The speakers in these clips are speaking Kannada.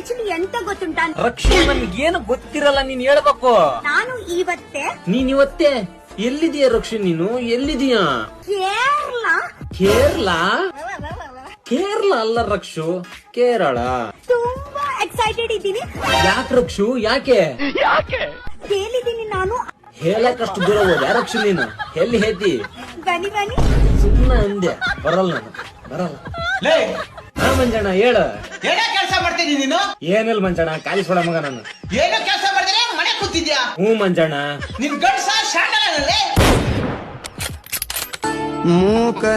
ಆಕ್ಚುಲಿ ಎಂತ ಗೊತ್ತುಂಟಾ, ರಕ್ಷಾ ನನ್ಗೇನು ಗೊತ್ತಿರಲ್ಲ, ನೀನ್ ಹೇಳ್ಬೇಕು. ನಾನು ನೀನ್ ಇವತ್ತೇ ಎಲ್ಲಿದೀಯ ರಕ್ಷಾ? ನೀನು ಎಲ್ಲಿದೀಯ? ಕೇರಳ ಕೇರಳ? ಕೇರಳ ಅಲ್ಲ ರಕ್ಷು, ಕೇರಳ. ತುಂಬಾ ಎಕ್ಸೈಟೆಡ್ ಇದ್ದೀನಿ. ಯಾಕೆ ರಕ್ಷು? ಯಾಕೆ ಕೇಳಿದ್ದೀನಿ ನಾನು. ಹೇಳಕ್ಕಷ್ಟು ದೂರ ಹೋದ ರಕ್ಷು ನೀನು? ಎಲ್ಲಿ ಹೇತಿ? ಬನ್ನಿ ಬನ್ನಿ. ಸುಮ್ಮನೆ ಅಂದೆ, ಬರಲ್ಲ ನಾನು, ಬರಲ್ಲ. ಹಾ ಮಂಜಣ್ಣ ಹೇಳ. ಏನ ಕೆಲಸ ಮಾಡ್ತಿದ್ದೀನಿ ನೀನು? ಏನಿಲ್ಲ ಮಂಜಣ್ಣ, ಖಾಲಿ ಸೊಳ ಮಗ ನಾನು. ಏನೋ ಕೆಲಸ ಮಾಡಿದ್ರೆ ಮನೆ ಕೂತಿದ್ಯಾ? ಹ್ಞೂ ಮಂಜಣ್ಣ. ನಿನ್ ಗಂಡಸ ಶಾಂಡಲೇ ಮೂಕನಾಗಬೇಕು.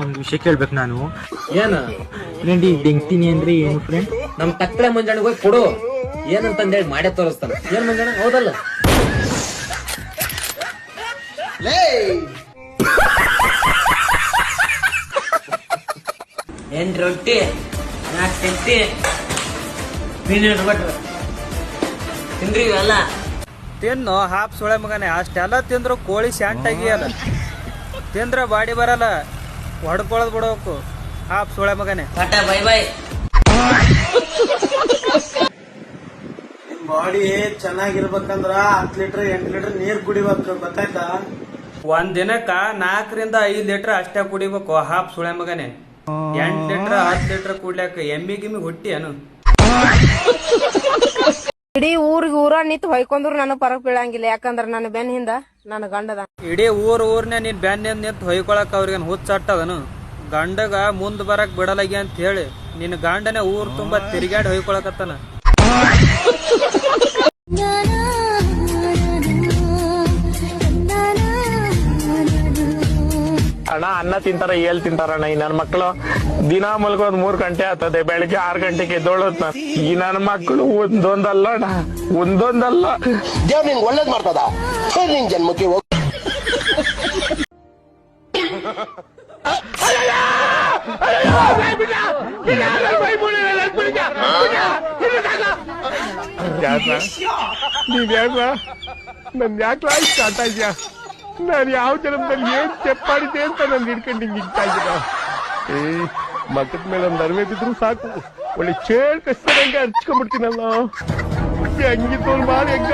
ಒಂದು ವಿಷಯ ಕೇಳ್ಬೇಕು ನಾನು. ಏನ? ಫ್ರೆಂಡ್ ಈ ಬೆಂಕ್ತೀನಿ ಅಂದ್ರೆ ಏನು ಫ್ರೆಂಡ್? ನಮ್ ತಕ್ಕಳೆ ಮಂಜಣ್ಣ ಹೋಗಿ ಕೊಡು, ಏನಂತಂದೇಳಿ ಮಾಡೇ ತೋರಿಸ್ತಾನ. ಏನ್ ಮಂಜಣ್ಣ ಹೌದಲ್ಲ? ಏನ್ ರೊಟ್ಟಿ 4 ತತ್ತಿ ಪೀನಟ್ ಬಟರ್ ತಿಂದ್ರಿ ಇವೆಲ್ಲ? ತಿನ್ನು ಹಾಪ್ ಸೊಳೆ ಮಗನೆ. ಅಷ್ಟೆಲ್ಲ ತಿಂದ್ರು ಕೋಳಿ ಶಾಂಟಾಗಿಯಲ್ಲ, ತಿಂದ್ರ ಬಾಡಿ ಬರಲ್ಲ, ಹೊಡ್ಕೊಳದ್ ಬಿಡ್ಬೇಕು ಹಾಪ್ ಸೊಳೆ ಮಗನೆ. Tata bye bye. ಬಾಡಿ ಚೆನ್ನಾಗಿರ್ಬೇಕಂದ್ರ 10 ಲೀಟರ್ 8 ಲೀಟರ್ ನೀರ್ ಕುಡಿಬೇಕು, ಗೊತ್ತಾಯ್ತಾ? ಒಂದ್ ದಿನಕ್ಕ 4 ರಿಂದ 5 ಲೀಟರ್ ಅಷ್ಟೇ ಕುಡಿಬೇಕು ಹಾಪ್ ಸುಳೆ ಮಗನೆ. 8 ಲೀಟರ್ 10 ಲೀಟರ್ ಕುಡ್ಲಾಕ ಎಮ್ಮಿ ಗಿಮ್ಮಿ ಹುಟ್ಟಿ ಅನು. ಇಡೀ ಊರ ನಿಂತು ಹೊಯ್ಕೊಂಡ್ರು ನನಗ್ ಪರಕ್ ಬೀಳಂಗಿಲ್ಲ, ಯಾಕಂದ್ರ ನನ್ನ ಬೆನ್ ಹಿಂದ ನನ್ನ ಗಂಡದ. ಇಡೀ ಊರ್ನೇ ನೀನ್ ಬ್ಯಾನ್ ನಿಂತು ಹೊಯ್ಕೊಳಕ್ ಅವ್ರಿಗೆ ಹುಚ್ಚಾಟದನು. ಗಂಡಗ ಮುಂದ್ ಬರಕ್ ಬಿಡಲಾಗಿ ಅಂತ ಹೇಳಿ ನಿನ್ ಗಂಡನೇ ಊರ್ ತುಂಬಾ ತಿರುಗಾಡಿ ಹೊಯ್ಕೊಳಕತ್ತಾನ. ಅಣ್ಣ ಅನ್ನ ತಿಂತಾರ, ಏಳ್ ತಿಂತಾರಣ್ಣ. ಈ ನನ್ ಮಕ್ಕಳು ದಿನ ಮಲ್ಗೋದ್ 3 ಗಂಟೆ ಆಗ್ತದೆ, ಬೆಳಿಗ್ಗೆ 6 ಗಂಟೆಗೆ ಎದ್ದೋಳತ್. ಈ ನನ್ ಮಕ್ಕಳು ಒಂದೊಂದಲ್ಲ ಅಣ್ಣ, ಒಂದೊಂದಲ್ಲ. ದೇವ್ರ ನಿಂಗೆ ಒಳ್ಳೇದ್ ಮಾಡ್ತದ, ನಿನ್ ಜನ್ಮಕ್ಕೆ ಹೋಗ್. ನೀವ್ ಯಾಕ ನನ್ ಯಾಕೆ ಕಾಟ ಇದ್ಯಾ? ನಾನು ಯಾವ ಜನ್ಮದಲ್ಲಿ ಏನ್ ತೆಪ್ಪಾಡಿದೆ ಅಂತ ನನ್ ಹಿಡ್ಕೊಂಡು ಹಿಂಗ್ ಇಡ್ತಾ ಇದ್ದೀರ. ಮಕ್ಕದ ಮೇಲೆ ಒಂದ್ ಅರಿವೆ ಬಿದ್ರು ಸಾಕು, ಒಳ್ಳೆ ಚೇಳ್ ಕಷ್ಟ ಹಂಗೆ ಹರ್ಚ್ಕೊಂಡ್ಬಿಡ್ತೀನಲ್ಲ. ಹಂಗಿದ್ದವ್ರು ಮಾಡಿ ಹೆಂಗ